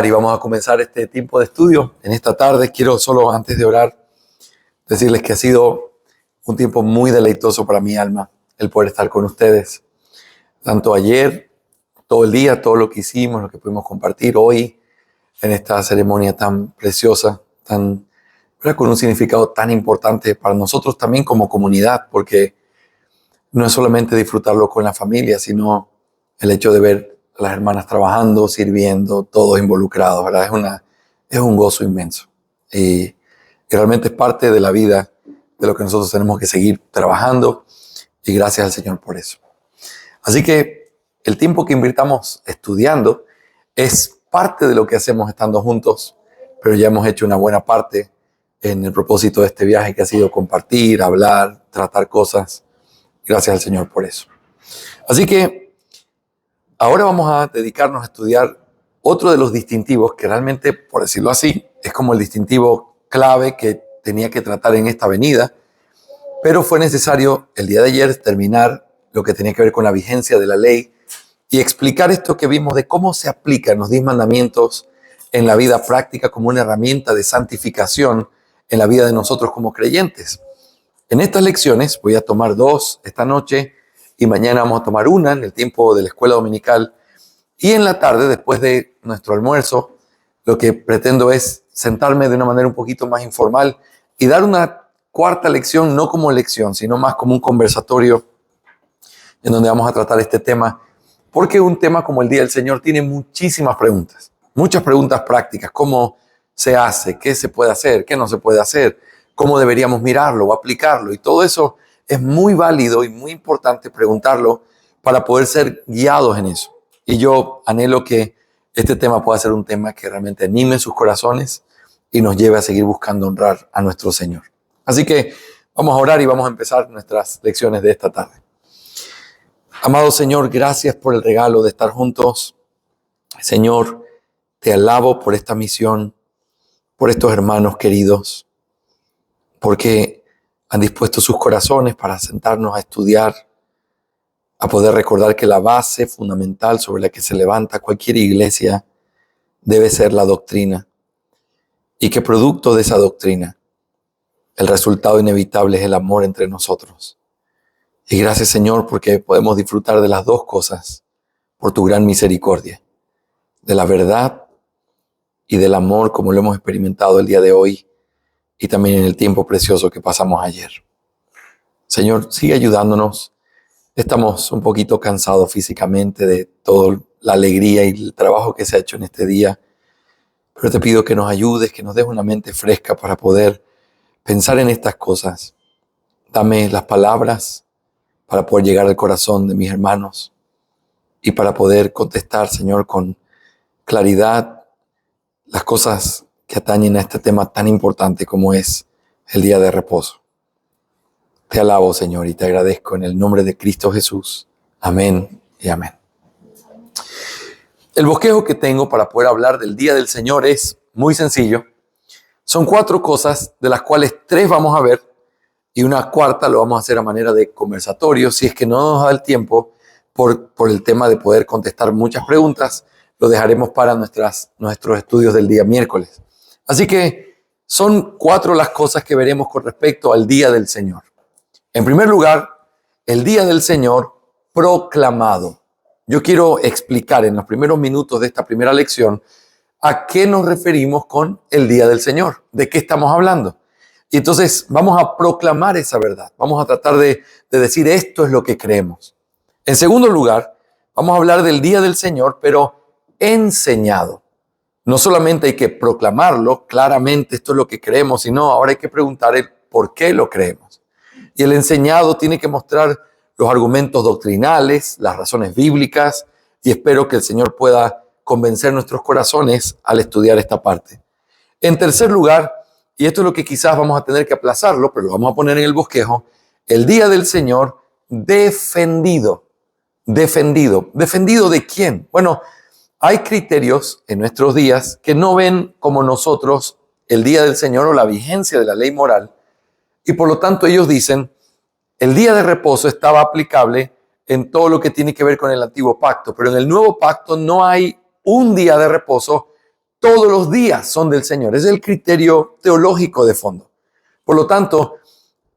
Y vamos a comenzar este tiempo de estudio en esta tarde. Quiero solo antes de orar decirles que ha sido un tiempo muy deleitoso para mi alma el poder estar con ustedes. Tanto ayer, todo el día, todo lo que hicimos, lo que pudimos compartir hoy en esta ceremonia tan preciosa, con un significado tan importante para nosotros también como comunidad, porque no es solamente disfrutarlo con la familia, sino el hecho de ver a las hermanas trabajando, sirviendo, todos involucrados, ¿verdad? Es un gozo inmenso. Y realmente es parte de la vida de lo que nosotros tenemos que seguir trabajando, y gracias al Señor por eso. Así que el tiempo que invirtamos estudiando es parte de lo que hacemos estando juntos, pero ya hemos hecho una buena parte en el propósito de este viaje, que ha sido compartir, hablar, tratar cosas. Gracias al Señor por eso. Así que ahora vamos a dedicarnos a estudiar otro de los distintivos que realmente, por decirlo así, es como el distintivo clave que tenía que tratar en esta venida, pero fue necesario el día de ayer terminar lo que tenía que ver con la vigencia de la ley y explicar esto que vimos de cómo se aplican los 10 mandamientos en la vida práctica como una herramienta de santificación en la vida de nosotros como creyentes. En estas lecciones voy a tomar 2 esta noche y mañana vamos a tomar una en el tiempo de la escuela dominical. Y en la tarde, después de nuestro almuerzo, lo que pretendo es sentarme de una manera un poquito más informal y dar una cuarta lección, no como lección, sino más como un conversatorio en donde vamos a tratar este tema, porque un tema como el Día del Señor tiene muchísimas preguntas, muchas preguntas prácticas. ¿Cómo se hace? ¿Qué se puede hacer? ¿Qué no se puede hacer? ¿Cómo deberíamos mirarlo o aplicarlo? Y todo eso es muy válido y muy importante preguntarlo para poder ser guiados en eso. Y yo anhelo que este tema pueda ser un tema que realmente anime sus corazones y nos lleve a seguir buscando honrar a nuestro Señor. Así que vamos a orar y vamos a empezar nuestras lecciones de esta tarde. Amado Señor, gracias por el regalo de estar juntos. Señor, te alabo por esta misión, por estos hermanos queridos, porque han dispuesto sus corazones para sentarnos a estudiar, a poder recordar que la base fundamental sobre la que se levanta cualquier iglesia debe ser la doctrina, y que producto de esa doctrina, el resultado inevitable es el amor entre nosotros. Y gracias, Señor, porque podemos disfrutar de las dos cosas por tu gran misericordia, de la verdad y del amor como lo hemos experimentado el día de hoy y también en el tiempo precioso que pasamos ayer. Señor, sigue ayudándonos. Estamos un poquito cansados físicamente de toda la alegría y el trabajo que se ha hecho en este día, pero te pido que nos ayudes, que nos des una mente fresca para poder pensar en estas cosas. Dame las palabras para poder llegar al corazón de mis hermanos y para poder contestar, Señor, con claridad las cosas que atañen a este tema tan importante como es el día de reposo. Te alabo, Señor, y te agradezco en el nombre de Cristo Jesús. Amén y amén. El bosquejo que tengo para poder hablar del Día del Señor es muy sencillo. Son 4 cosas, de las cuales 3 vamos a ver y una cuarta lo vamos a hacer a manera de conversatorio. Si es que no nos da el tiempo por el tema de poder contestar muchas preguntas, lo dejaremos para nuestros estudios del día miércoles. Así que son 4 las cosas que veremos con respecto al Día del Señor. En primer lugar, el Día del Señor proclamado. Yo quiero explicar en los primeros minutos de esta primera lección a qué nos referimos con el Día del Señor, de qué estamos hablando. Y entonces vamos a proclamar esa verdad. Vamos a tratar de decir esto es lo que creemos. En segundo lugar, vamos a hablar del Día del Señor, pero enseñado. No solamente hay que proclamarlo, claramente esto es lo que creemos, sino ahora hay que preguntar el por qué lo creemos. Y el enseñado tiene que mostrar los argumentos doctrinales, las razones bíblicas, y espero que el Señor pueda convencer nuestros corazones al estudiar esta parte. En tercer lugar, y esto es lo que quizás vamos a tener que aplazarlo, pero lo vamos a poner en el bosquejo, el Día del Señor defendido. Defendido. ¿Defendido de quién? Bueno, hay criterios en nuestros días que no ven como nosotros el Día del Señor o la vigencia de la ley moral, y por lo tanto ellos dicen, el día de reposo estaba aplicable en todo lo que tiene que ver con el antiguo pacto, pero en el nuevo pacto no hay un día de reposo todos los días son del Señor. Ese es el criterio teológico de fondo. Por lo tanto,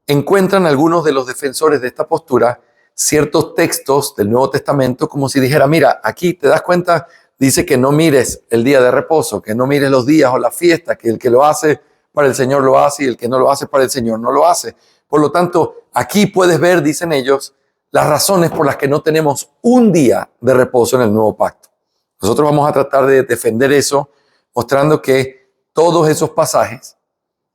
encuentran algunos de los defensores de esta postura ciertos textos del Nuevo Testamento como si dijera, mira, aquí te das cuenta, dice que no mires el día de reposo, que no mires los días o las fiestas, que el que lo hace para el Señor lo hace y el que no lo hace para el Señor no lo hace. Por lo tanto, aquí puedes ver, dicen ellos, las razones por las que no tenemos un día de reposo en el nuevo pacto. Nosotros vamos a tratar de defender eso, mostrando que todos esos pasajes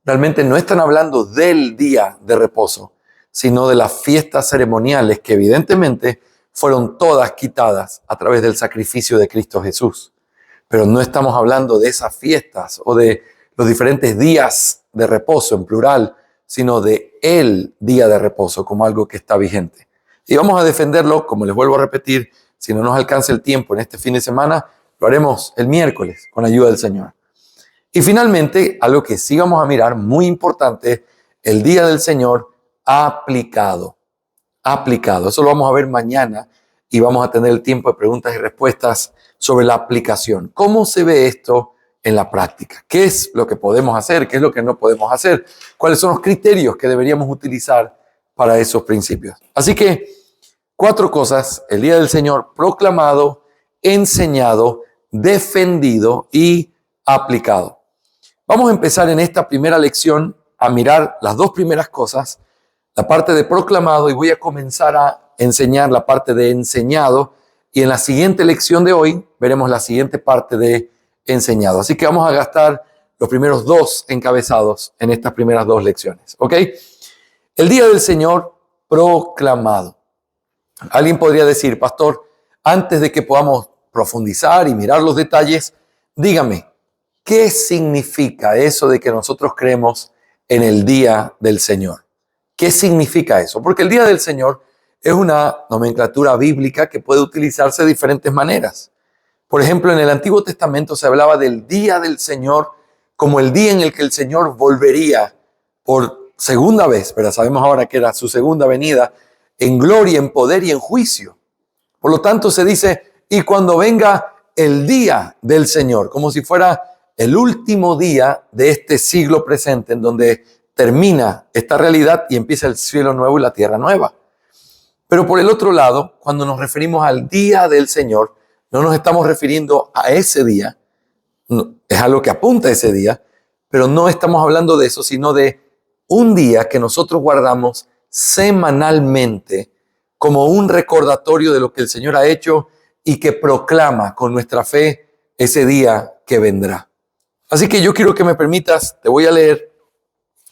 realmente no están hablando del día de reposo, sino de las fiestas ceremoniales que evidentemente fueron todas quitadas a través del sacrificio de Cristo Jesús. Pero no estamos hablando de esas fiestas o de los diferentes días de reposo en plural, sino de el día de reposo como algo que está vigente. Y vamos a defenderlo, como les vuelvo a repetir, si no nos alcanza el tiempo en este fin de semana, lo haremos el miércoles con la ayuda del Señor. Y finalmente, algo que sí vamos a mirar, muy importante, el día del Señor aplicado. Aplicado. Eso lo vamos a ver mañana y vamos a tener el tiempo de preguntas y respuestas sobre la aplicación. ¿Cómo se ve esto en la práctica? ¿Qué es lo que podemos hacer? ¿Qué es lo que no podemos hacer? ¿Cuáles son los criterios que deberíamos utilizar para esos principios? Así que 4 cosas: el día del Señor proclamado, enseñado, defendido y aplicado. Vamos a empezar en esta primera lección a mirar las 2 primeras cosas, la parte de proclamado, y voy a comenzar a enseñar la parte de enseñado, y en la siguiente lección de hoy veremos la siguiente parte de enseñado. Así que vamos a gastar los primeros 2 encabezados en estas primeras 2 lecciones, ¿ok? El día del Señor proclamado. Alguien podría decir, pastor, antes de que podamos profundizar y mirar los detalles, dígame, ¿qué significa eso de que nosotros creemos en el día del Señor? ¿Qué significa eso? Porque el día del Señor es una nomenclatura bíblica que puede utilizarse de diferentes maneras. Por ejemplo, en el Antiguo Testamento se hablaba del día del Señor como el día en el que el Señor volvería por segunda vez, pero sabemos ahora que era su segunda venida, en gloria, en poder y en juicio. Por lo tanto, se dice, y cuando venga el día del Señor, como si fuera el último día de este siglo presente, en donde termina esta realidad y empieza el cielo nuevo y la tierra nueva. Pero por el otro lado, cuando nos referimos al día del Señor, no nos estamos refiriendo a ese día, es algo que apunta a ese día, pero no estamos hablando de eso, sino de un día que nosotros guardamos semanalmente como un recordatorio de lo que el Señor ha hecho y que proclama con nuestra fe ese día que vendrá. Así que yo quiero que me permitas, te voy a leer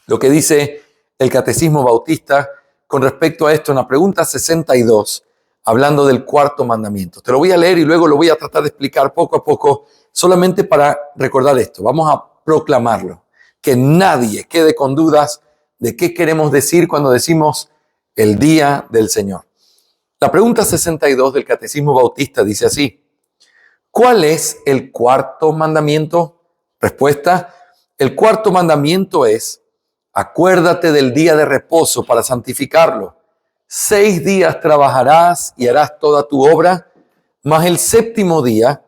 lo que dice el Catecismo Bautista con respecto a esto en la pregunta 62, hablando del 4º mandamiento. Te lo voy a leer y luego lo voy a tratar de explicar poco a poco, solamente para recordar esto. Vamos a proclamarlo, que nadie quede con dudas de qué queremos decir cuando decimos el día del Señor. La pregunta 62 del Catecismo Bautista dice así: ¿cuál es el 4º mandamiento? Respuesta: el 4º mandamiento es: acuérdate del día de reposo para santificarlo. 6 días trabajarás y harás toda tu obra, mas el 7º día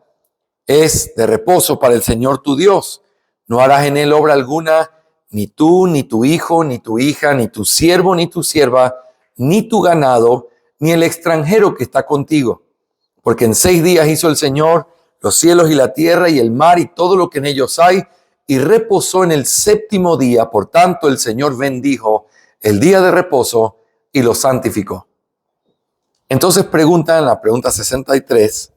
es de reposo para el Señor tu Dios. No harás en él obra alguna, ni tú, ni tu hijo, ni tu hija, ni tu siervo, ni tu sierva, ni tu ganado, ni el extranjero que está contigo. Porque en 6 días hizo el Señor los cielos y la tierra y el mar y todo lo que en ellos hay, y reposó en el 7º día. Por tanto, el Señor bendijo el día de reposo y lo santificó. Entonces pregunta en la pregunta 63,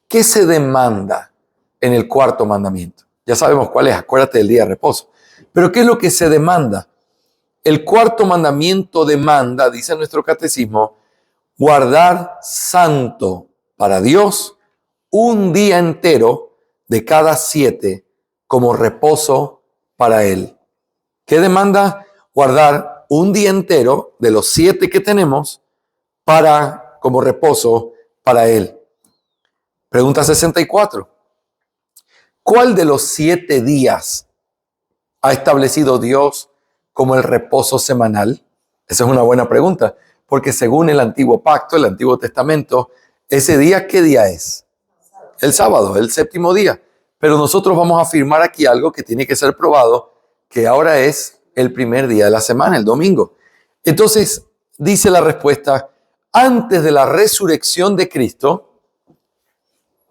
¿qué se demanda en el 4º mandamiento? Ya sabemos cuál es, acuérdate del día de reposo. Pero ¿qué es lo que se demanda? El 4º mandamiento demanda, dice nuestro catecismo, guardar santo para Dios un día entero de cada 7 como reposo para Él. ¿Qué demanda? Guardar un día entero de los 7 que tenemos como reposo para Él. Pregunta 64. ¿Cuál de los 7 días ha establecido Dios como el reposo semanal? Esa es una buena pregunta, porque según el Antiguo Pacto, el Antiguo Testamento, ese día, ¿qué día es? El sábado, el 7º día. pero nosotros vamos a afirmar aquí algo que tiene que ser probado, que ahora es el primer día de la semana, el domingo. Entonces, dice la respuesta, antes de la resurrección de Cristo,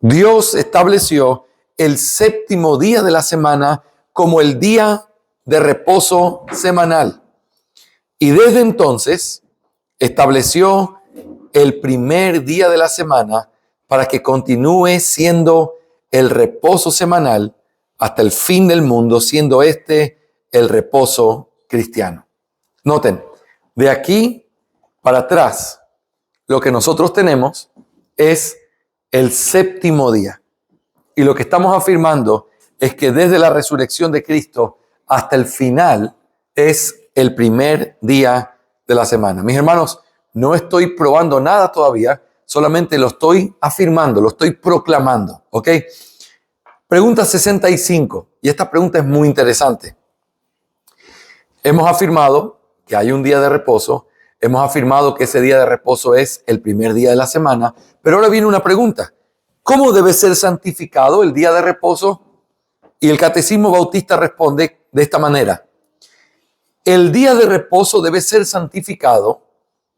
Dios estableció el séptimo día de la semana como el día de reposo semanal. Y desde entonces estableció el primer día de la semana para que continúe siendo el reposo semanal hasta el fin del mundo, siendo este el reposo cristiano. Noten, de aquí para atrás, lo que nosotros tenemos es el séptimo día. Y lo que estamos afirmando es que desde la resurrección de Cristo hasta el final es el primer día de la semana. Mis hermanos, no estoy probando nada todavía, solamente lo estoy afirmando, lo estoy proclamando, ¿ok? Pregunta 65, y esta pregunta es muy interesante. Hemos afirmado que hay un día de reposo, hemos afirmado que ese día de reposo es el primer día de la semana, pero ahora viene una pregunta. ¿Cómo debe ser santificado el día de reposo? Y el Catecismo Bautista responde de esta manera. El día de reposo debe ser santificado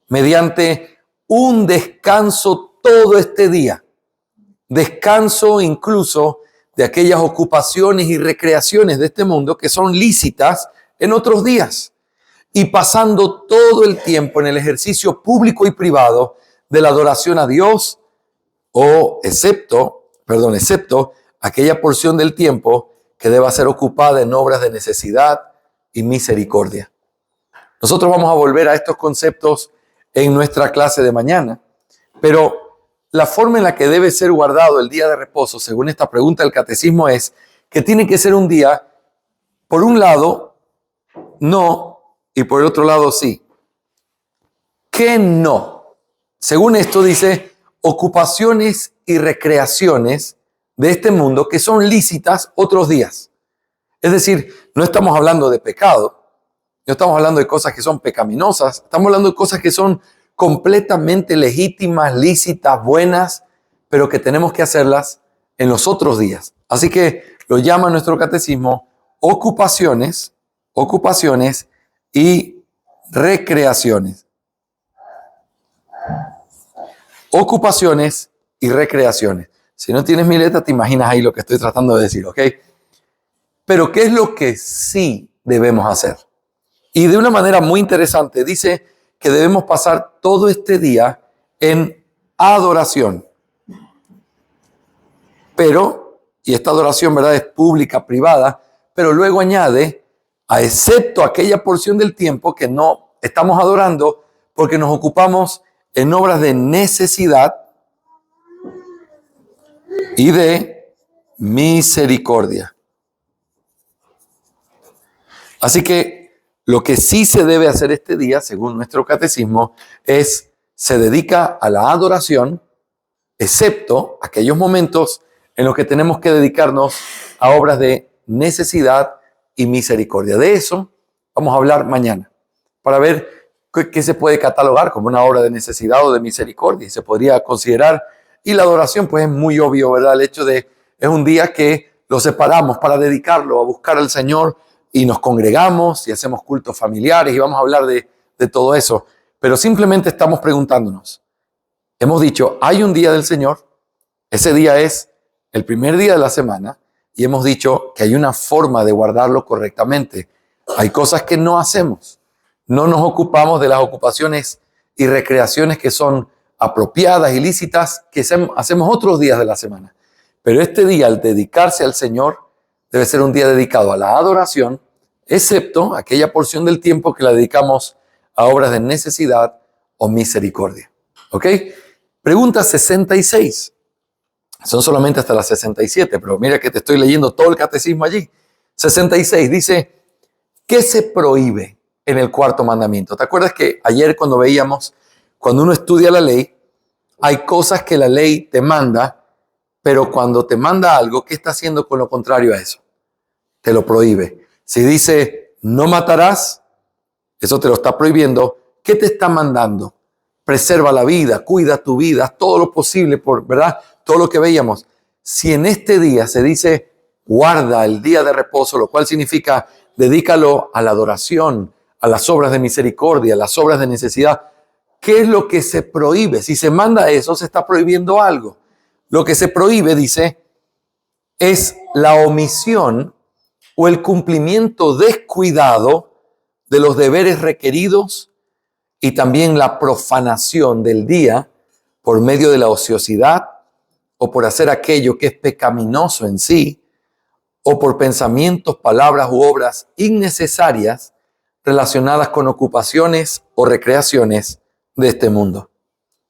mediante un descanso todo este día. Descanso incluso de aquellas ocupaciones y recreaciones de este mundo que son lícitas en otros días. Y pasando todo el tiempo en el ejercicio público y privado de la adoración a Dios, excepto aquella porción del tiempo que deba ser ocupada en obras de necesidad y misericordia. Nosotros vamos a volver a estos conceptos en nuestra clase de mañana, pero la forma en la que debe ser guardado el día de reposo, según esta pregunta del catecismo, es que tiene que ser un día, por un lado, no, y por el otro lado, sí. ¿Qué no? Según esto dice, ocupaciones y recreaciones de este mundo que son lícitas otros días. Es decir, no estamos hablando de pecado, no estamos hablando de cosas que son pecaminosas, estamos hablando de cosas que son completamente legítimas, lícitas, buenas, pero que tenemos que hacerlas en los otros días. Así que lo llama nuestro catecismo ocupaciones y recreaciones. Ocupaciones y recreaciones. Si no tienes mi letra, te imaginas ahí lo que estoy tratando de decir, ¿ok? Pero ¿qué es lo que sí debemos hacer? Y de una manera muy interesante dice que debemos pasar todo este día en adoración. Pero, y esta adoración, ¿verdad?, es pública, privada, pero luego añade, excepto aquella porción del tiempo que no estamos adorando porque nos ocupamos en obras de necesidad y de misericordia. Así que lo que sí se debe hacer este día, según nuestro catecismo, se dedica a la adoración, excepto aquellos momentos en los que tenemos que dedicarnos a obras de necesidad y misericordia. De eso vamos a hablar mañana, para ver qué se puede catalogar como una obra de necesidad o de misericordia, y se podría considerar. Y la adoración, pues es muy obvio, ¿verdad? El hecho de, es un día que lo separamos para dedicarlo a buscar al Señor, y nos congregamos y hacemos cultos familiares y vamos a hablar de todo eso. Pero simplemente estamos preguntándonos. Hemos dicho, hay un día del Señor, ese día es el primer día de la semana, y hemos dicho que hay una forma de guardarlo correctamente. Hay cosas que no hacemos. No nos ocupamos de las ocupaciones y recreaciones que son apropiadas y lícitas que hacemos otros días de la semana. Pero este día, al dedicarse al Señor, debe ser un día dedicado a la adoración, excepto aquella porción del tiempo que la dedicamos a obras de necesidad o misericordia. ¿Ok? Pregunta 66. Son solamente hasta las 67, pero mira que te estoy leyendo todo el catecismo allí. 66 dice, ¿qué se prohíbe en el cuarto mandamiento? ¿Te acuerdas que ayer cuando veíamos, cuando uno estudia la ley, hay cosas que la ley te manda, pero cuando te manda algo, ¿qué está haciendo con lo contrario a eso? Te lo prohíbe. Si dice, no matarás, eso te lo está prohibiendo. ¿Qué te está mandando? Preserva la vida, cuida tu vida, haz todo lo posible, ¿verdad? Todo lo que veíamos. Si en este día se dice, guarda el día de reposo, lo cual significa dedícalo a la adoración, a las obras de misericordia, a las obras de necesidad. ¿Qué es lo que se prohíbe? Si se manda eso, se está prohibiendo algo. Lo que se prohíbe, dice, es la omisión o el cumplimiento descuidado de los deberes requeridos y también la profanación del día por medio de la ociosidad o por hacer aquello que es pecaminoso en sí o por pensamientos, palabras u obras innecesarias relacionadas con ocupaciones o recreaciones de este mundo.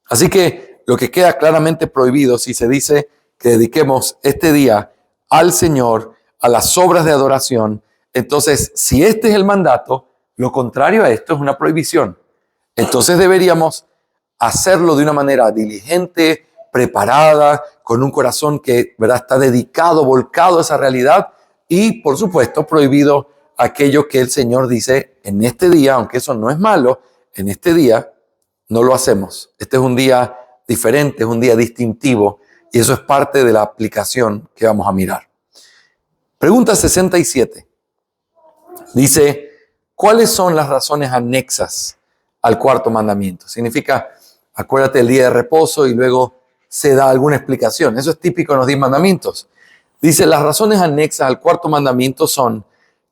Así que lo que queda claramente prohibido si se dice que dediquemos este día al Señor, a las obras de adoración, entonces si este es el mandato, lo contrario a esto es una prohibición. Entonces deberíamos hacerlo de una manera diligente, preparada, con un corazón que, ¿verdad?, está dedicado, volcado a esa realidad y, por supuesto, prohibido aquello que el Señor dice en este día, aunque eso no es malo, en este día no lo hacemos. Este es un día diferente, es un día distintivo y eso es parte de la aplicación que vamos a mirar. Pregunta 67. Dice, ¿cuáles son las razones anexas al cuarto mandamiento? Significa, acuérdate del día de reposo y luego se da alguna explicación. Eso es típico en los 10 mandamientos. Dice, las razones anexas al cuarto mandamiento son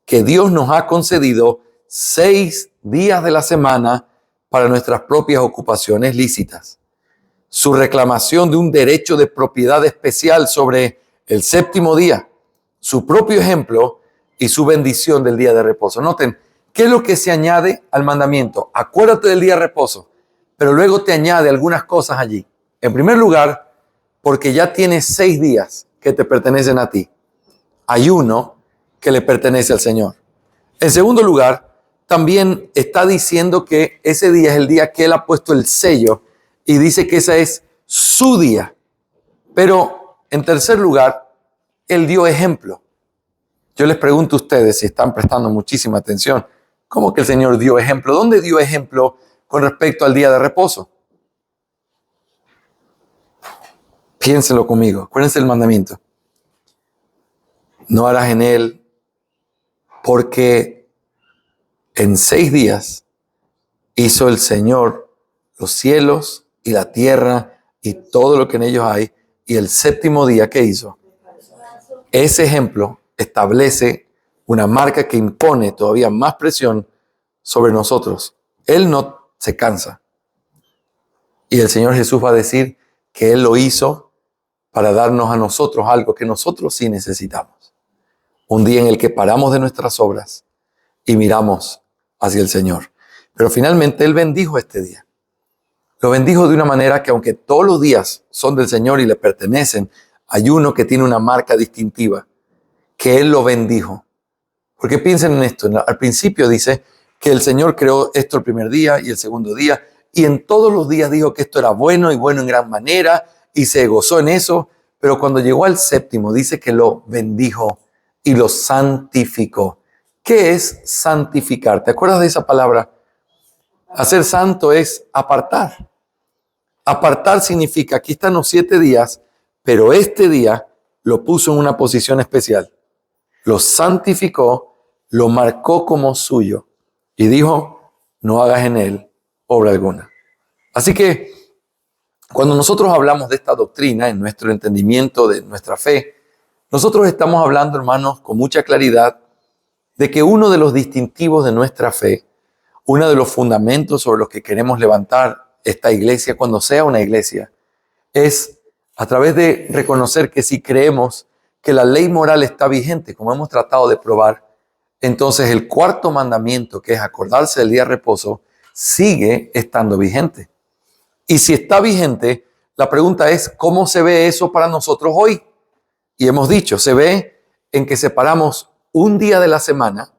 que Dios nos ha concedido 6 días de la semana para nuestras propias ocupaciones lícitas. Su reclamación de un derecho de propiedad especial sobre el séptimo día, su propio ejemplo y su bendición del día de reposo. Noten, ¿qué es lo que se añade al mandamiento? Acuérdate del día de reposo, pero luego te añade algunas cosas allí. En primer lugar, porque ya tienes 6 días que te pertenecen a ti. Hay uno que le pertenece al Señor. En segundo lugar, también está diciendo que ese día es el día que Él ha puesto el sello y dice que ese es su día. Pero en tercer lugar, Él dio ejemplo. Yo les pregunto a ustedes si están prestando muchísima atención. ¿Cómo que el Señor dio ejemplo? ¿Dónde dio ejemplo con respecto al día de reposo? Piénsenlo conmigo. Acuérdense del mandamiento. No harás en él porque en 6 días hizo el Señor los cielos y la tierra y todo lo que en ellos hay. Y el séptimo día, ¿qué hizo? Ese ejemplo establece una marca que impone todavía más presión sobre nosotros. Él no se cansa. Y el Señor Jesús va a decir que Él lo hizo para darnos a nosotros algo que nosotros sí necesitamos. Un día en el que paramos de nuestras obras y miramos hacia el Señor. Pero finalmente Él bendijo este día. Lo bendijo de una manera que aunque todos los días son del Señor y le pertenecen, hay uno que tiene una marca distintiva, que Él lo bendijo. Porque piensen en esto, al principio dice que el Señor creó esto el primer día y el segundo día, y en todos los días dijo que esto era bueno y bueno en gran manera, y se gozó en eso, pero cuando llegó al séptimo dice que lo bendijo y lo santificó. ¿Qué es santificar? ¿Te acuerdas de esa palabra? Hacer santo es apartar. Apartar significa, aquí están los 7 días, pero este día lo puso en una posición especial. Lo santificó, lo marcó como suyo y dijo, no hagas en él obra alguna. Así que cuando nosotros hablamos de esta doctrina en nuestro entendimiento de nuestra fe, nosotros estamos hablando, hermanos, con mucha claridad de que uno de los distintivos de nuestra fe, uno de los fundamentos sobre los que queremos levantar esta iglesia cuando sea una iglesia, es a través de reconocer que si creemos que la ley moral está vigente, como hemos tratado de probar, entonces el cuarto mandamiento, que es acordarse del día de reposo, sigue estando vigente. Y si está vigente, la pregunta es, ¿cómo se ve eso para nosotros hoy? Y hemos dicho, se ve en que separamos un día de la semana,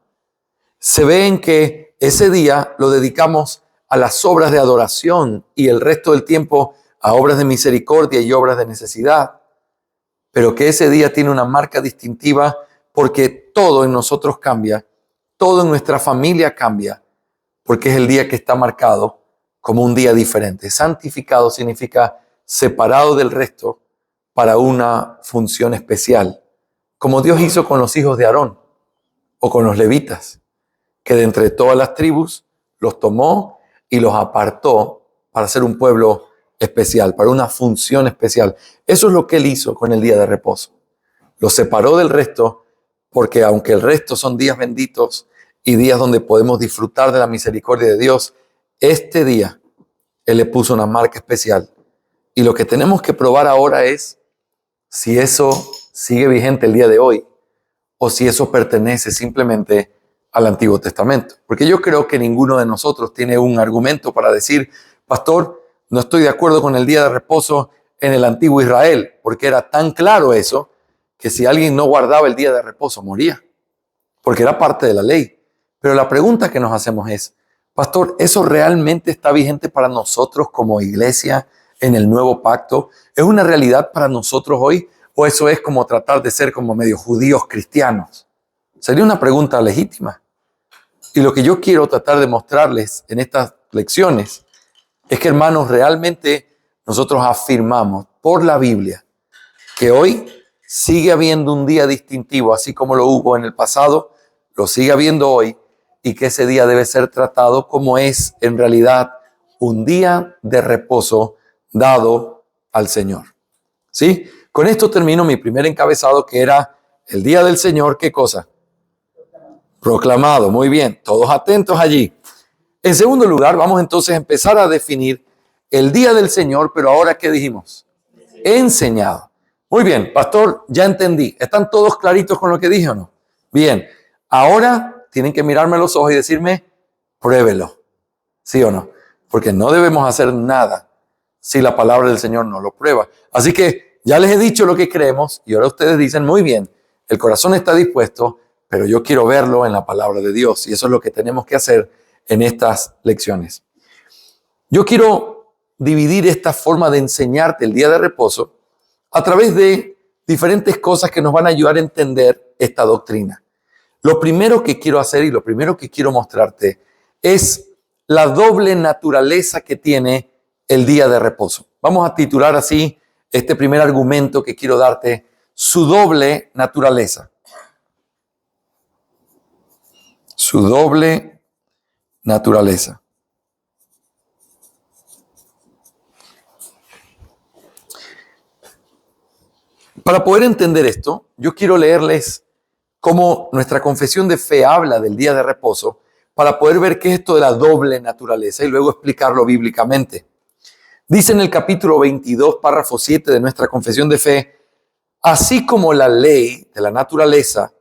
se ve en que ese día lo dedicamos a las obras de adoración y el resto del tiempo a obras de misericordia y obras de necesidad, pero que ese día tiene una marca distintiva porque todo en nosotros cambia, todo en nuestra familia cambia, porque es el día que está marcado como un día diferente. Santificado significa separado del resto para una función especial como Dios hizo con los hijos de Aarón o con los levitas, que de entre todas las tribus los tomó y los apartó para ser un pueblo especial, para una función especial. Eso es lo que Él hizo con el día de reposo. Los separó del resto porque aunque el resto son días benditos y días donde podemos disfrutar de la misericordia de Dios, este día Él le puso una marca especial. Y lo que tenemos que probar ahora es si eso sigue vigente el día de hoy o si eso pertenece simplemente al Antiguo Testamento. Porque yo creo que ninguno de nosotros tiene un argumento para decir, pastor, no estoy de acuerdo con el día de reposo en el antiguo Israel, porque era tan claro eso que si alguien no guardaba el día de reposo moría, porque era parte de la ley. Pero la pregunta que nos hacemos es, pastor, ¿eso realmente está vigente para nosotros como iglesia en el nuevo pacto? ¿Es una realidad para nosotros hoy? ¿O eso es como tratar de ser como medio judíos cristianos? Sería una pregunta legítima. Y lo que yo quiero tratar de mostrarles en estas lecciones es que, hermanos, realmente nosotros afirmamos por la Biblia que hoy sigue habiendo un día distintivo, así como lo hubo en el pasado, lo sigue habiendo hoy, y que ese día debe ser tratado como es en realidad un día de reposo dado al Señor. ¿Sí? Con esto termino mi primer encabezado, que era el día del Señor. ¿Qué cosa? Proclamado. Muy bien, todos atentos allí. En segundo lugar, vamos entonces a empezar a definir el día del Señor, pero ahora, ¿qué dijimos? Enseñado. Muy bien, pastor, ya entendí. ¿Están todos claritos con lo que dije o no? Bien, ahora tienen que mirarme a los ojos y decirme, pruébelo. ¿Sí o no? Porque no debemos hacer nada si la palabra del Señor no lo prueba. Así que ya les he dicho lo que creemos y ahora ustedes dicen, muy bien, el corazón está dispuesto, pero yo quiero verlo en la palabra de Dios, y eso es lo que tenemos que hacer en estas lecciones. Yo quiero dividir esta forma de enseñarte el día de reposo a través de diferentes cosas que nos van a ayudar a entender esta doctrina. Lo primero que quiero hacer y lo primero que quiero mostrarte es la doble naturaleza que tiene el día de reposo. Vamos a titular así este primer argumento que quiero darte, su doble naturaleza. Su doble naturaleza. Para poder entender esto, yo quiero leerles cómo nuestra confesión de fe habla del día de reposo para poder ver qué es esto de la doble naturaleza y luego explicarlo bíblicamente. Dice en el capítulo 22, párrafo 7 de nuestra confesión de fe, así como la ley de la naturaleza,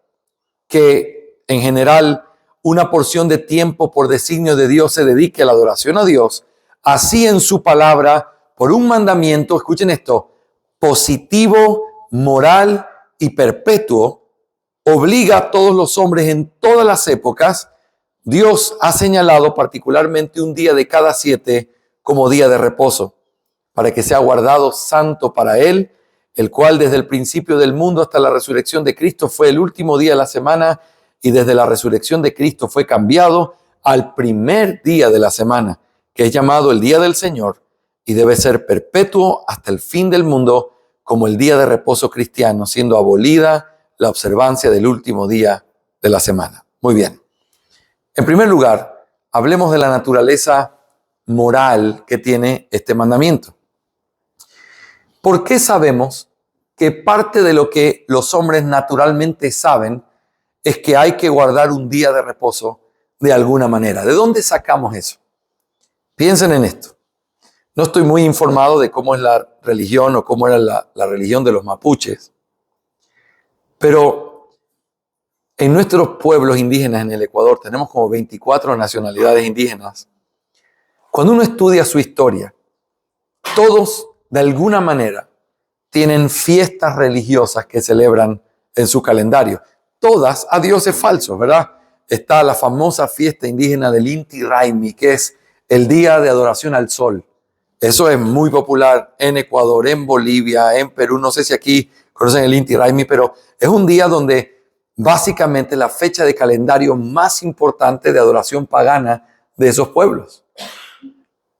que en general una porción de tiempo por designio de Dios se dedique a la adoración a Dios, así en su palabra, por un mandamiento, escuchen esto, positivo, moral y perpetuo, obliga a todos los hombres en todas las épocas. Dios ha señalado particularmente un día de cada 7 como día de reposo, para que sea guardado santo para Él, el cual desde el principio del mundo hasta la resurrección de Cristo fue el último día de la semana, y desde la resurrección de Cristo fue cambiado al primer día de la semana, que es llamado el día del Señor, y debe ser perpetuo hasta el fin del mundo como el día de reposo cristiano, siendo abolida la observancia del último día de la semana. Muy bien. En primer lugar, hablemos de la naturaleza moral que tiene este mandamiento. ¿Por qué sabemos que parte de lo que los hombres naturalmente saben es que hay que guardar un día de reposo de alguna manera? ¿De dónde sacamos eso? Piensen en esto. No estoy muy informado de cómo es la religión o cómo era la religión de los mapuches, pero en nuestros pueblos indígenas en el Ecuador tenemos como 24 nacionalidades indígenas. Cuando uno estudia su historia, todos de alguna manera tienen fiestas religiosas que celebran en su calendario. Todas a dioses falsos, ¿verdad? Está la famosa fiesta indígena del Inti Raymi, que es el día de adoración al sol. Eso es muy popular en Ecuador, en Bolivia, en Perú. No sé si aquí conocen el Inti Raymi, pero es un día donde básicamente la fecha de calendario más importante de adoración pagana de esos pueblos.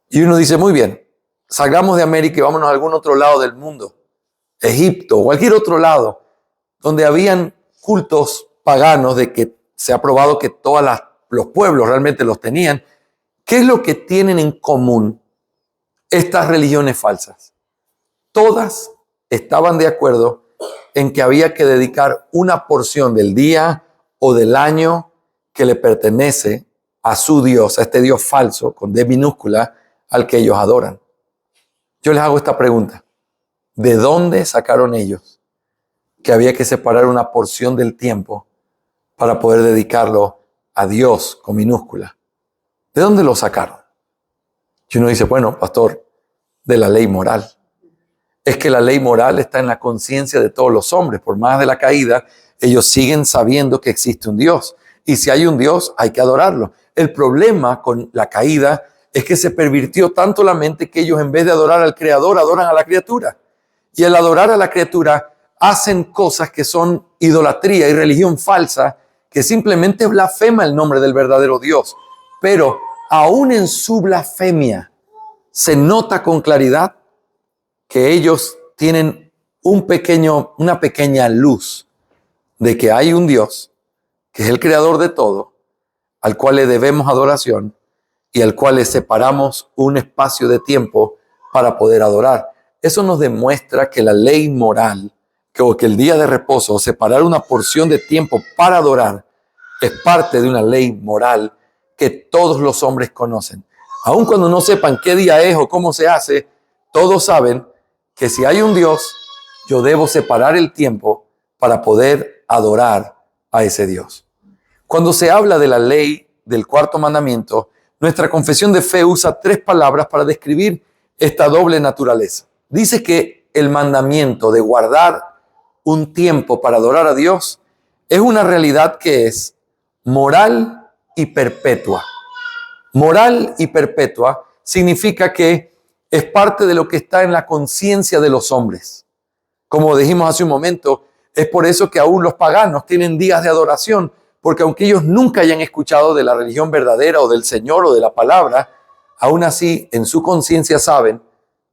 Y uno dice, muy bien, salgamos de América y vámonos a algún otro lado del mundo, Egipto o cualquier otro lado, donde habían cultos paganos de que se ha probado que todos los pueblos realmente los tenían. ¿Qué es lo que tienen en común estas religiones falsas? Todas estaban de acuerdo en que había que dedicar una porción del día o del año que le pertenece a su Dios, a este Dios falso, con D minúscula, al que ellos adoran. Yo les hago esta pregunta. ¿De dónde sacaron ellos que había que separar una porción del tiempo para poder dedicarlo a Dios con minúscula? ¿De dónde lo sacaron? Y uno dice, bueno, pastor, de la ley moral. Es que la ley moral está en la conciencia de todos los hombres. Por más de la caída, ellos siguen sabiendo que existe un Dios. Y si hay un Dios, hay que adorarlo. El problema con la caída es que se pervirtió tanto la mente que ellos, en vez de adorar al Creador, adoran a la criatura. Y al adorar a la criatura, hacen cosas que son idolatría y religión falsa, que simplemente blasfema el nombre del verdadero Dios. Pero aún en su blasfemia, se nota con claridad que ellos tienen una pequeña luz de que hay un Dios, que es el creador de todo, al cual le debemos adoración y al cual le separamos un espacio de tiempo para poder adorar. Eso nos demuestra que la ley moral, que el día de reposo, separar una porción de tiempo para adorar, es parte de una ley moral que todos los hombres conocen. Aun cuando no sepan qué día es o cómo se hace, todos saben que si hay un Dios, yo debo separar el tiempo para poder adorar a ese Dios. Cuando se habla de la ley del cuarto mandamiento, nuestra confesión de fe usa 3 palabras para describir esta doble naturaleza. Dice que el mandamiento de guardar un tiempo para adorar a Dios es una realidad que es moral y perpetua. Moral y perpetua significa que es parte de lo que está en la conciencia de los hombres. Como dijimos hace un momento, es por eso que aún los paganos tienen días de adoración, porque aunque ellos nunca hayan escuchado de la religión verdadera o del Señor o de la palabra, aún así en su conciencia saben,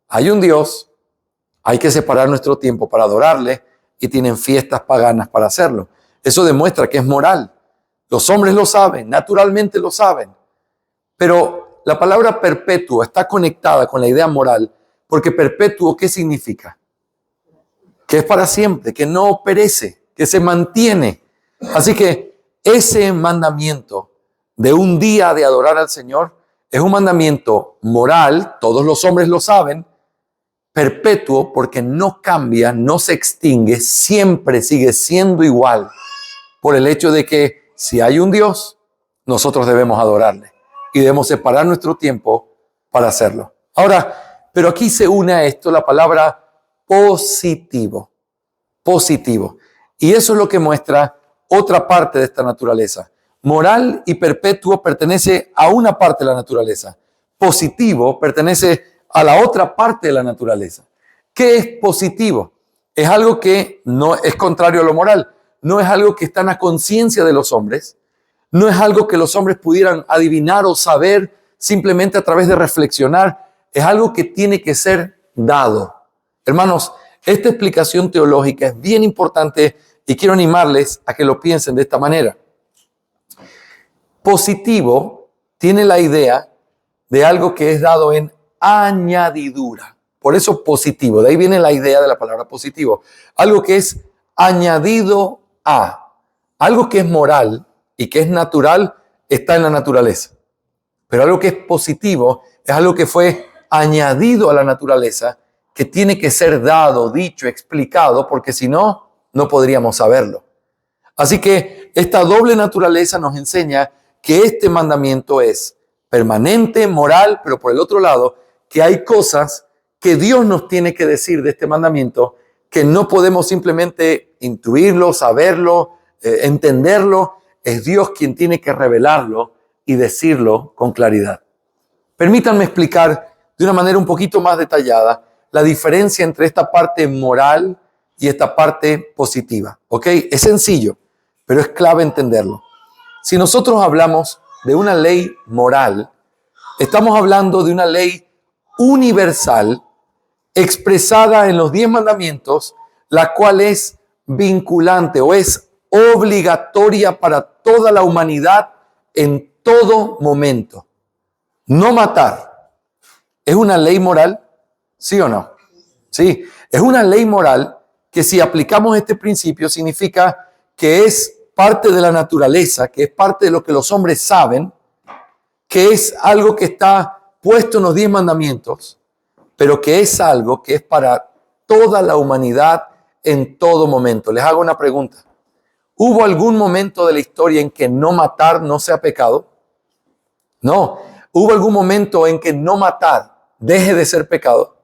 hay un Dios, hay que separar nuestro tiempo para adorarle y tienen fiestas paganas para hacerlo. Eso demuestra que es moral. Los hombres lo saben, naturalmente lo saben. Pero la palabra perpetuo está conectada con la idea moral, porque perpetuo, ¿qué significa? Que es para siempre, que no perece, que se mantiene. Así que ese mandamiento de un día de adorar al Señor es un mandamiento moral, todos los hombres lo saben, perpetuo porque no cambia, no se extingue, siempre sigue siendo igual, por el hecho de que si hay un Dios, nosotros debemos adorarle y debemos separar nuestro tiempo para hacerlo. Ahora, pero aquí se une a esto la palabra positivo. Positivo. Y eso es lo que muestra otra parte de esta naturaleza. Moral y perpetuo pertenece a una parte de la naturaleza. Positivo pertenece a la otra parte de la naturaleza. ¿Qué es positivo? Es algo que no es contrario a lo moral. No es algo que está en la conciencia de los hombres. No es algo que los hombres pudieran adivinar o saber simplemente a través de reflexionar. Es algo que tiene que ser dado. Hermanos, esta explicación teológica es bien importante y quiero animarles a que lo piensen de esta manera. Positivo tiene la idea de algo que es dado en añadidura. Por eso positivo, de ahí viene la idea de la palabra positivo. Algo que es añadido a. Algo que es moral y que es natural está en la naturaleza. Pero algo que es positivo es algo que fue añadido a la naturaleza, que tiene que ser dado, dicho, explicado, porque si no, no podríamos saberlo. Así que esta doble naturaleza nos enseña que este mandamiento es permanente, moral, pero por el otro lado, que hay cosas que Dios nos tiene que decir de este mandamiento, que no podemos simplemente intuirlo, saberlo, entenderlo. Es Dios quien tiene que revelarlo y decirlo con claridad. Permítanme explicar de una manera un poquito más detallada la diferencia entre esta parte moral y esta parte positiva. ¿Ok? Es sencillo, pero es clave entenderlo. Si nosotros hablamos de una ley moral, estamos hablando de una ley universal expresada en los 10 mandamientos, la cual es vinculante o es obligatoria para toda la humanidad en todo momento. No matar. ¿Es una ley moral? ¿Sí o no? Sí, es una ley moral que si aplicamos este principio significa que es parte de la naturaleza, que es parte de lo que los hombres saben, que es algo que está puesto en los 10 mandamientos, pero que es algo que es para toda la humanidad en todo momento. Les hago una pregunta. ¿Hubo algún momento de la historia en que no matar no sea pecado? No. ¿Hubo algún momento en que no matar deje de ser pecado?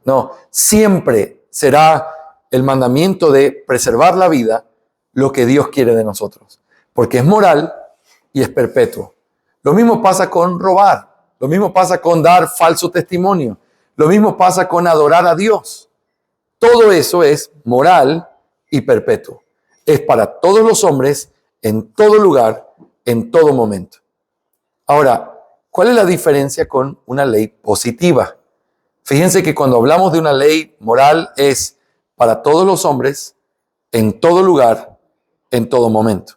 No. Siempre será el mandamiento de preservar la vida lo que Dios quiere de nosotros, porque es moral y es perpetuo. Lo mismo pasa con robar, lo mismo pasa con dar falso testimonio, lo mismo pasa con adorar a Dios. Todo eso es moral y perpetuo. Es para todos los hombres, en todo lugar, en todo momento. Ahora, ¿cuál es la diferencia con una ley positiva? Fíjense que cuando hablamos de una ley moral es para todos los hombres, en todo lugar, en todo momento.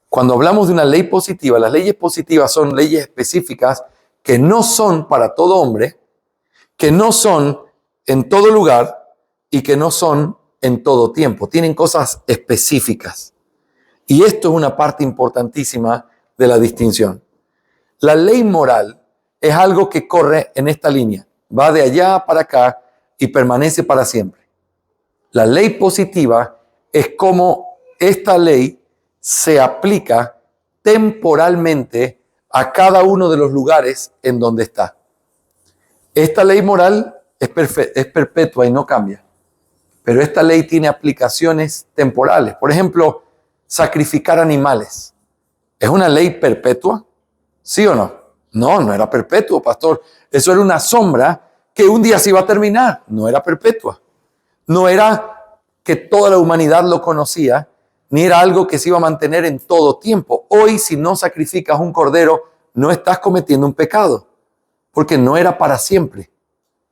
Cuando hablamos de una ley positiva, las leyes positivas son leyes específicas que no son para todo hombre, que no son en todo lugar y que no son en todo tiempo. Tienen cosas específicas. Y esto es una parte importantísima de la distinción. La ley moral es algo que corre en esta línea. Va de allá para acá y permanece para siempre. La ley positiva es como esta ley se aplica temporalmente a cada uno de los lugares en donde está. Esta ley moral es perpetua y no cambia. Pero esta ley tiene aplicaciones temporales. Por ejemplo, sacrificar animales. ¿Es una ley perpetua? ¿Sí o no? No, no era perpetuo, pastor. Eso era una sombra que un día se iba a terminar. No era perpetua. No era que toda la humanidad lo conocía, ni era algo que se iba a mantener en todo tiempo. Hoy, si no sacrificas un cordero, no estás cometiendo un pecado, porque no era para siempre.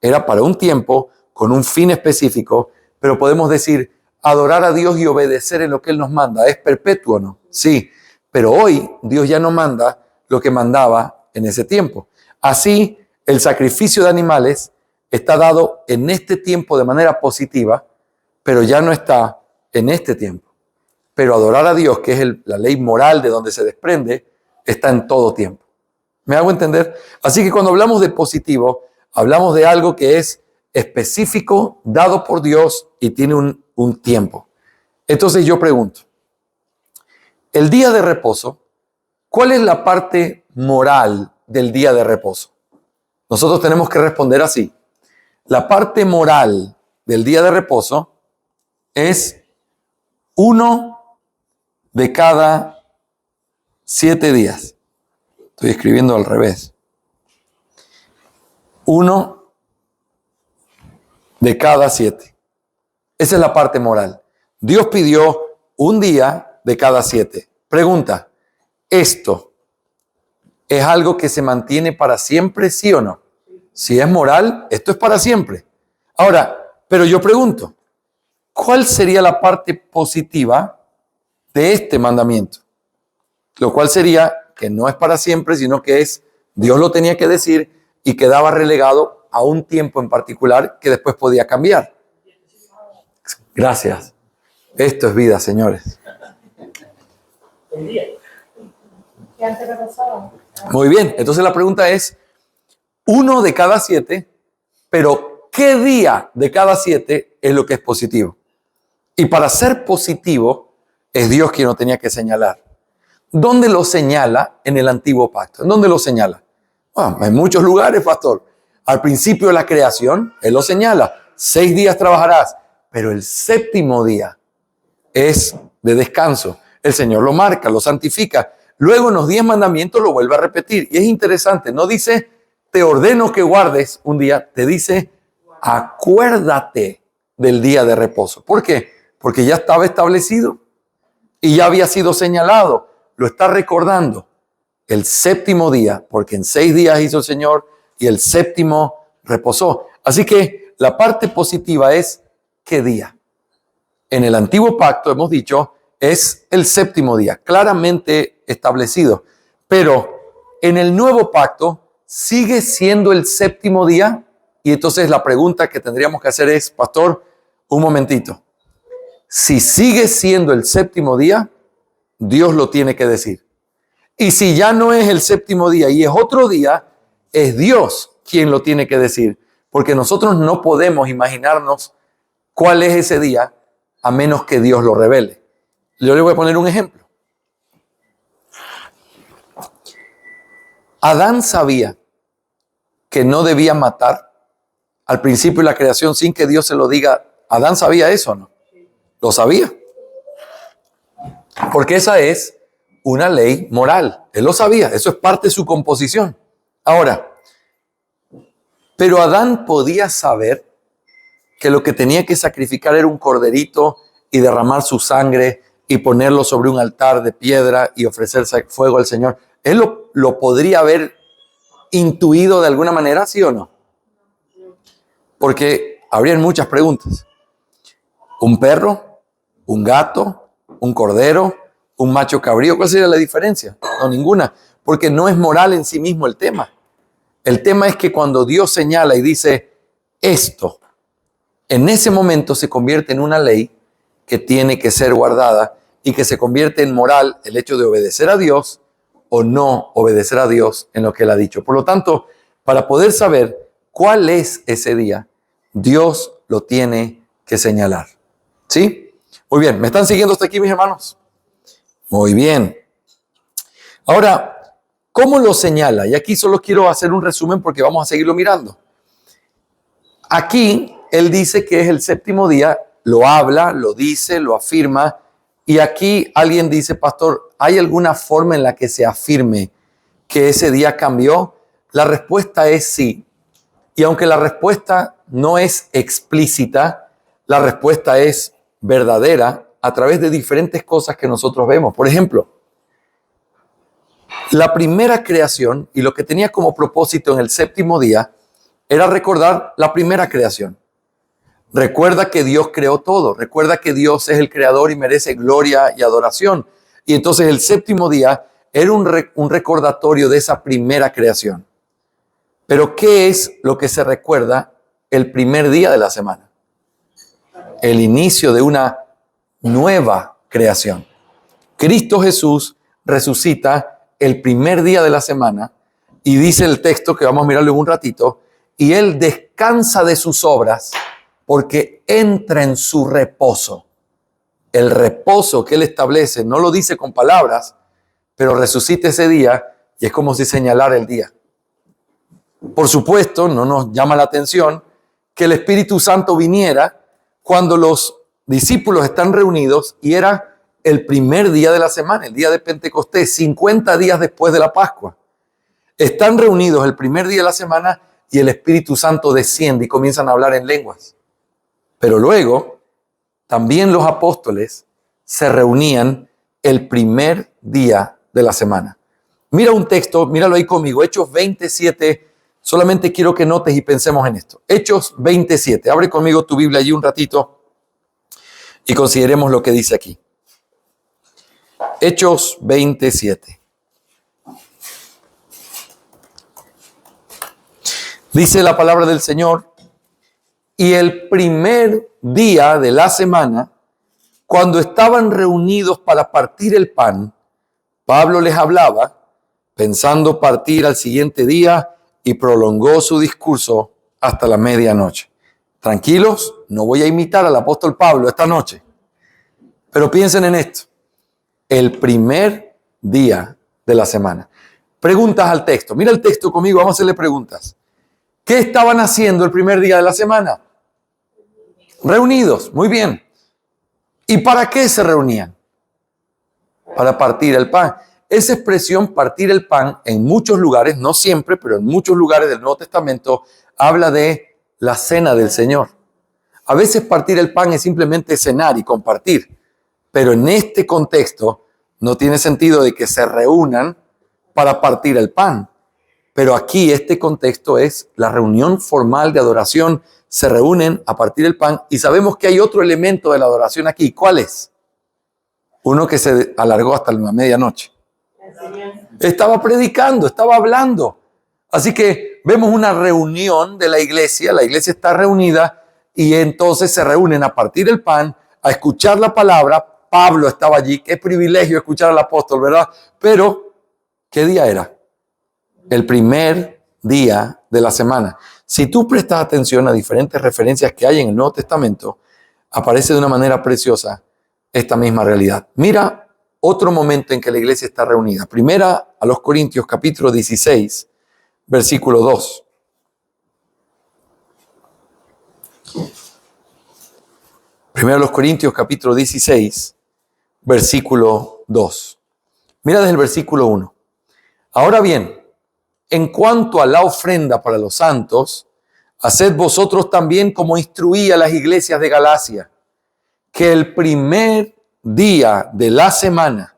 Era para un tiempo, con un fin específico, pero podemos decir, adorar a Dios y obedecer en lo que Él nos manda, ¿es perpetuo o no? Sí, pero hoy Dios ya no manda lo que mandaba en ese tiempo. Así, el sacrificio de animales está dado en este tiempo de manera positiva, pero ya no está en este tiempo. Pero adorar a Dios, que es la ley moral de donde se desprende, está en todo tiempo. ¿Me hago entender? Así que cuando hablamos de positivo, hablamos de algo que es específico, dado por Dios y tiene un tiempo. Entonces yo pregunto, el día de reposo, ¿cuál es la parte moral del día de reposo? Nosotros tenemos que responder así. La parte moral del día de reposo es 1 de cada 7 días. Estoy escribiendo al revés. 1 de cada 7. Esa es la parte moral. Dios pidió un día de cada 7. Pregunta, ¿esto es algo que se mantiene para siempre, sí o no? Si es moral, esto es para siempre. Ahora, pero yo pregunto, ¿cuál sería la parte positiva de este mandamiento? Lo cual sería que no es para siempre, sino que Dios lo tenía que decir y quedaba relegado a un tiempo en particular que después podía cambiar. Gracias. Esto es vida, señores. Muy bien, entonces la pregunta es, 1 de cada 7, pero ¿qué día de cada 7 es lo que es positivo? Y para ser positivo, es Dios quien lo tenía que señalar. ¿Dónde lo señala en el antiguo pacto? ¿En dónde lo señala? Bueno, en muchos lugares, pastor. Al principio de la creación, Él lo señala. 6 días trabajarás, pero el 7º día es de descanso. El Señor lo marca, lo santifica. Luego en los 10 mandamientos lo vuelve a repetir. Y es interesante, no dice, te ordeno que guardes un día, te dice, acuérdate del día de reposo. ¿Por qué? Porque ya estaba establecido y ya había sido señalado. Lo está recordando. El 7º día, porque en 6 días hizo el Señor y el 7º reposó. Así que la parte positiva es, ¿qué día? En el antiguo pacto, hemos dicho, es el séptimo día, claramente establecido. Pero en el nuevo pacto sigue siendo el séptimo día. Y entonces la pregunta que tendríamos que hacer es, pastor, un momentito. Si sigue siendo el séptimo día, Dios lo tiene que decir. Y si ya no es el séptimo día y es otro día, es Dios quien lo tiene que decir. Porque nosotros no podemos imaginarnos cuál es ese día a menos que Dios lo revele. Yo le voy a poner un ejemplo. Adán sabía que no debía matar al principio de la creación sin que Dios se lo diga. ¿Adán sabía eso o no? Lo sabía. Porque esa es una ley moral. Él lo sabía. Eso es parte de su composición. Ahora, pero Adán podía saber que lo que tenía que sacrificar era un corderito y derramar su sangre y ponerlo sobre un altar de piedra y ofrecerse fuego al Señor. ¿Él lo podría haber intuido de alguna manera, sí o no? Porque habrían muchas preguntas. ¿Un perro? ¿Un gato? ¿Un cordero? ¿Un macho cabrío? ¿Cuál sería la diferencia? No, ninguna. Porque no es moral en sí mismo el tema. El tema es que cuando Dios señala y dice esto, en ese momento se convierte en una ley que tiene que ser guardada y que se convierte en moral el hecho de obedecer a Dios o no obedecer a Dios en lo que Él ha dicho. Por lo tanto, para poder saber cuál es ese día, Dios lo tiene que señalar. ¿Sí? Muy bien. ¿Me están siguiendo hasta aquí, mis hermanos? Muy bien. Ahora, ¿cómo lo señala? Y aquí solo quiero hacer un resumen porque vamos a seguirlo mirando. Aquí Él dice que es el séptimo día, lo habla, lo dice, lo afirma. Y aquí alguien dice, pastor, ¿hay alguna forma en la que se afirme que ese día cambió? La respuesta es sí. Y aunque la respuesta no es explícita, la respuesta es verdadera a través de diferentes cosas que nosotros vemos. Por ejemplo, la primera creación y lo que tenía como propósito en el séptimo día era recordar la primera creación. Recuerda que Dios creó todo. Recuerda que Dios es el creador y merece gloria y adoración. Y entonces el séptimo día era un recordatorio de esa primera creación. Pero ¿qué es lo que se recuerda el primer día de la semana? El inicio de una nueva creación. Cristo Jesús resucita el primer día de la semana y dice el texto que vamos a mirarlo en un ratito, y Él descansa de sus obras porque entra en su reposo. El reposo que Él establece, no lo dice con palabras, pero resucita ese día y es como si señalara el día. Por supuesto, no nos llama la atención que el Espíritu Santo viniera cuando los discípulos están reunidos y era el primer día de la semana, el día de Pentecostés, 50 días después de la Pascua. Están reunidos el primer día de la semana y el Espíritu Santo desciende y comienzan a hablar en lenguas. Pero luego, también los apóstoles se reunían el primer día de la semana. Mira un texto, míralo ahí conmigo, Hechos 27. Solamente quiero que notes y pensemos en esto. Hechos 27. Abre conmigo tu Biblia allí un ratito y consideremos lo que dice aquí. Hechos 27. Dice la palabra del Señor, y el primer día de la semana, cuando estaban reunidos para partir el pan, Pablo les hablaba, pensando partir al siguiente día, y prolongó su discurso hasta la medianoche. Tranquilos, no voy a imitar al apóstol Pablo esta noche, pero piensen en esto. El primer día de la semana. Preguntas al texto. Mira el texto conmigo, vamos a hacerle preguntas. ¿Qué estaban haciendo el primer día de la semana? Reunidos, muy bien. ¿Y para qué se reunían? Para partir el pan. Esa expresión partir el pan en muchos lugares, no siempre, pero en muchos lugares del Nuevo Testamento, habla de la cena del Señor. A veces partir el pan es simplemente cenar y compartir, pero en este contexto no tiene sentido de que se reúnan para partir el pan. Pero aquí este contexto es la reunión formal de adoración se reúnen a partir del pan y sabemos que hay otro elemento de la adoración aquí. ¿Cuál es? Uno que se alargó hasta la medianoche. Estaba predicando, estaba hablando. Así que vemos una reunión de la iglesia está reunida y entonces se reúnen a partir del pan a escuchar la palabra. Pablo estaba allí, qué privilegio escuchar al apóstol, ¿verdad? Pero, ¿qué día era? El primer día de la semana. Si tú prestas atención a diferentes referencias que hay en el Nuevo Testamento, aparece de una manera preciosa esta misma realidad. Mira otro momento en que la iglesia está reunida. Primera a los Corintios, capítulo 16, versículo 2. Primera a los Corintios, capítulo 16, versículo 2. Mira desde el versículo 1. Ahora bien, en cuanto a la ofrenda para los santos, haced vosotros también como instruí a las iglesias de Galacia, que el primer día de la semana,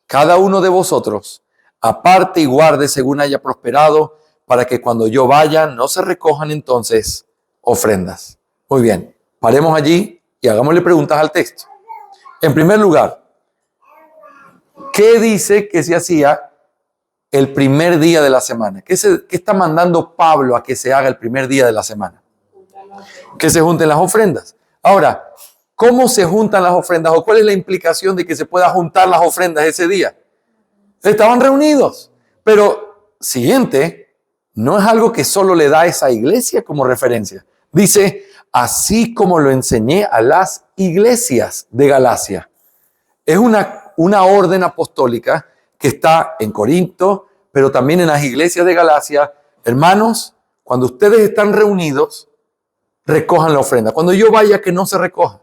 cada uno de vosotros aparte y guarde según haya prosperado, para que cuando yo vaya no se recojan entonces ofrendas. Muy bien, paremos allí y hagámosle preguntas al texto. En primer lugar, ¿qué dice que se hacía el primer día de la semana? ¿Qué está mandando Pablo a que se haga el primer día de la semana? Que se junten las ofrendas. Ahora, ¿cómo se juntan las ofrendas? ¿O cuál es la implicación de que se pueda juntar las ofrendas ese día? Estaban reunidos. Pero, siguiente, no es algo que solo le da a esa iglesia como referencia. Dice, así como lo enseñé a las iglesias de Galacia. Es una orden apostólica que está en Corinto, pero también en las iglesias de Galacia. Hermanos, cuando ustedes están reunidos, recojan la ofrenda. Cuando yo vaya, que no se recoja.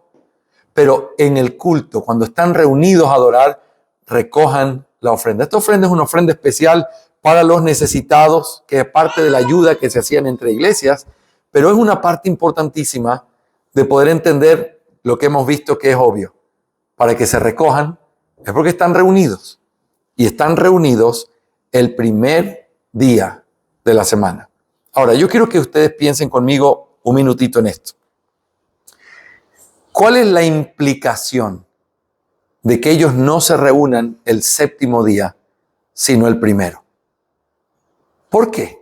Pero en el culto, cuando están reunidos a adorar, recojan la ofrenda. Esta ofrenda es una ofrenda especial para los necesitados, que es parte de la ayuda que se hacían entre iglesias, pero es una parte importantísima de poder entender lo que hemos visto que es obvio. Para que se recojan, es porque están reunidos. Y están reunidos el primer día de la semana. Ahora, yo quiero que ustedes piensen conmigo un minutito en esto. ¿Cuál es la implicación de que ellos no se reúnan el séptimo día, sino el primero? ¿Por qué?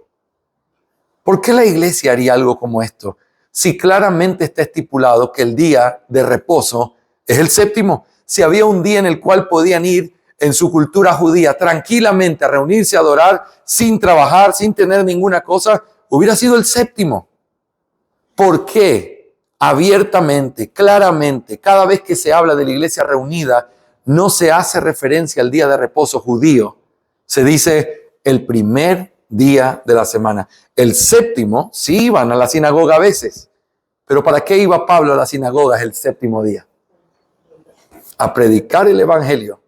¿Por qué la iglesia haría algo como esto? Si claramente está estipulado que el día de reposo es el séptimo. Si había un día en el cual podían ir en su cultura judía tranquilamente a reunirse a adorar sin trabajar, sin tener ninguna cosa, hubiera sido el séptimo. ¿Por qué abiertamente, claramente, cada vez que se habla de la iglesia reunida, no se hace referencia al día de reposo judío? Se dice el primer día de la semana. El séptimo, sí iban a la sinagoga a veces, pero ¿para qué iba Pablo a las sinagogas el séptimo día? A predicar el evangelio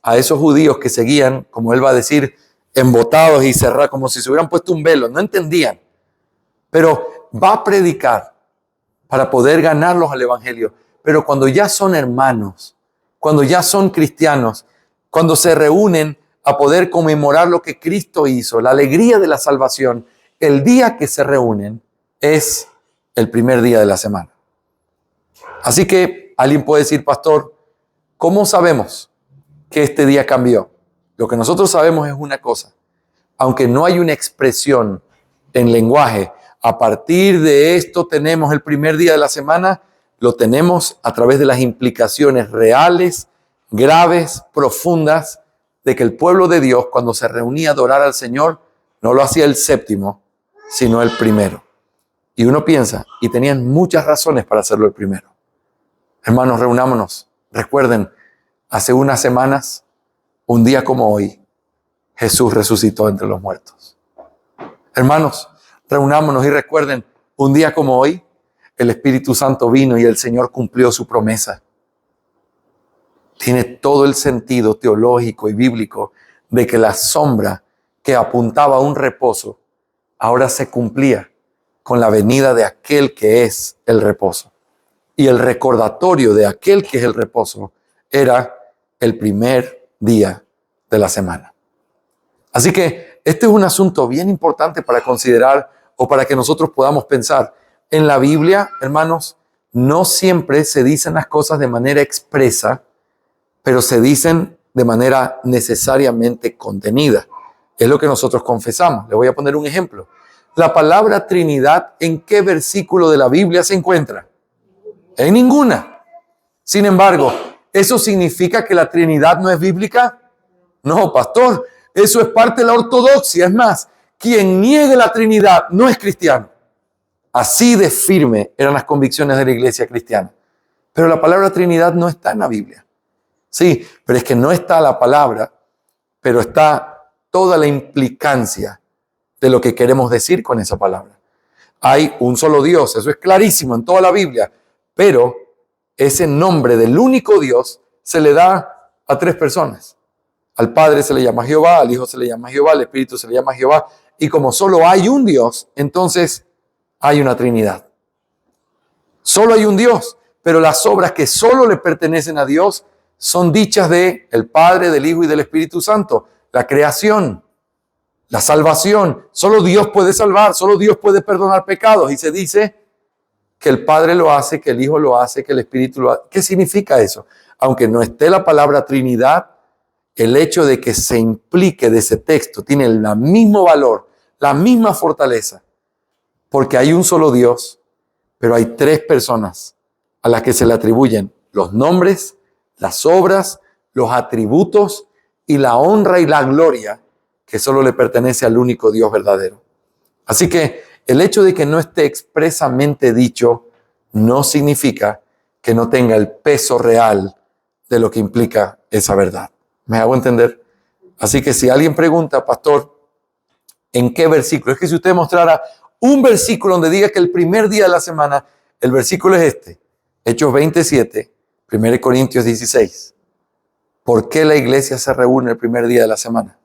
a esos judíos que seguían, como él va a decir, embotados y cerrados, como si se hubieran puesto un velo. No entendían, pero va a predicar para poder ganarlos al evangelio. Pero cuando ya son hermanos, cuando ya son cristianos, cuando se reúnen a poder conmemorar lo que Cristo hizo, la alegría de la salvación, el día que se reúnen es el primer día de la semana. Así que alguien puede decir, pastor, ¿cómo sabemos que este día cambió? Lo que nosotros sabemos es una cosa. Aunque no hay una expresión en lenguaje, a partir de esto tenemos el primer día de la semana, lo tenemos a través de las implicaciones reales, graves, profundas, de que el pueblo de Dios, cuando se reunía a adorar al Señor, no lo hacía el séptimo, sino el primero. Y uno piensa, y tenían muchas razones para hacerlo el primero. Hermanos, reunámonos. Recuerden, hace unas semanas, un día como hoy, Jesús resucitó entre los muertos. Hermanos, reunámonos y recuerden, un día como hoy, el Espíritu Santo vino y el Señor cumplió su promesa. Tiene todo el sentido teológico y bíblico de que la sombra que apuntaba a un reposo ahora se cumplía con la venida de aquel que es el reposo. Y el recordatorio de aquel que es el reposo era el primer día de la semana. Así que este es un asunto bien importante para considerar o para que nosotros podamos pensar. en la Biblia, hermanos, no siempre se dicen las cosas de manera expresa, pero se dicen de manera necesariamente contenida. Es lo que nosotros confesamos. Le voy a poner un ejemplo. La palabra Trinidad, ¿en qué versículo de la Biblia se encuentra? En ninguna. Sin embargo, ¿eso significa que la Trinidad no es bíblica? No, pastor. Eso es parte de la ortodoxia. Es más, quien niegue la Trinidad no es cristiano. Así de firme eran las convicciones de la iglesia cristiana. Pero la palabra Trinidad no está en la Biblia. Sí, pero es que no está la palabra, pero está toda la implicancia de lo que queremos decir con esa palabra. Hay un solo Dios, eso es clarísimo en toda la Biblia, pero ese nombre del único Dios se le da a 3 personas. Al Padre se le llama Jehová, al Hijo se le llama Jehová, al Espíritu se le llama Jehová, y como solo hay un Dios, entonces hay una Trinidad. Solo hay un Dios, pero las obras que solo le pertenecen a Dios son dichas de el Padre, del Hijo y del Espíritu Santo. La creación, la salvación. Solo Dios puede salvar, solo Dios puede perdonar pecados. Y se dice que el Padre lo hace, que el Hijo lo hace, que el Espíritu lo hace. ¿Qué significa eso? Aunque no esté la palabra Trinidad, el hecho de que se implique de ese texto tiene el mismo valor, la misma fortaleza. Porque hay un solo Dios, pero hay 3 personas a las que se le atribuyen los nombres, las obras, los atributos y la honra y la gloria que solo le pertenece al único Dios verdadero. Así que el hecho de que no esté expresamente dicho no significa que no tenga el peso real de lo que implica esa verdad. ¿Me hago entender? Así que si alguien pregunta, pastor, ¿en qué versículo? Es que si usted mostrara un versículo donde diga que el primer día de la semana, el versículo es este, Hechos 27, 1 Corintios 16. ¿Por qué la iglesia se reúne el primer día de la semana?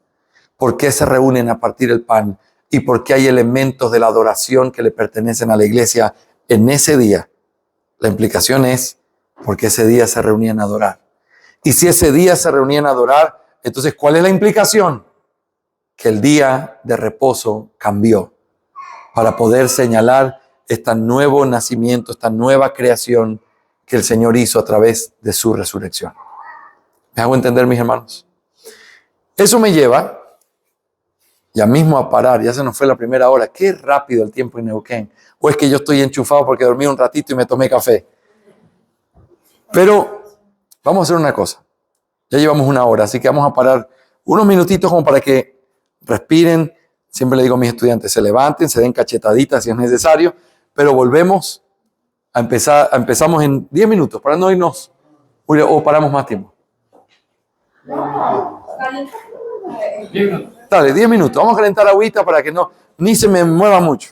¿Por qué se reúnen a partir el pan? ¿Y por qué hay elementos de la adoración que le pertenecen a la iglesia en ese día? La implicación es porque ese día se reunían a adorar. Y si ese día se reunían a adorar, entonces ¿cuál es la implicación? Que el día de reposo cambió para poder señalar este nuevo nacimiento, esta nueva creación que el Señor hizo a través de su resurrección. ¿Me hago entender, mis hermanos? Eso me lleva ya mismo a parar. Ya se nos fue la primera hora. Qué rápido el tiempo en Neuquén. O es que yo estoy enchufado porque dormí un ratito y me tomé café. Pero vamos a hacer una cosa. Ya llevamos 1 hora, así que vamos a parar unos minutitos como para que respiren. Siempre le digo a mis estudiantes, se levanten, se den cachetaditas si es necesario, pero volvemos a empezar. Empezamos en 10 minutos para no irnos, o paramos más tiempo. Dale, 10 minutos. Vamos a calentar agüita para que no, ni se me mueva mucho.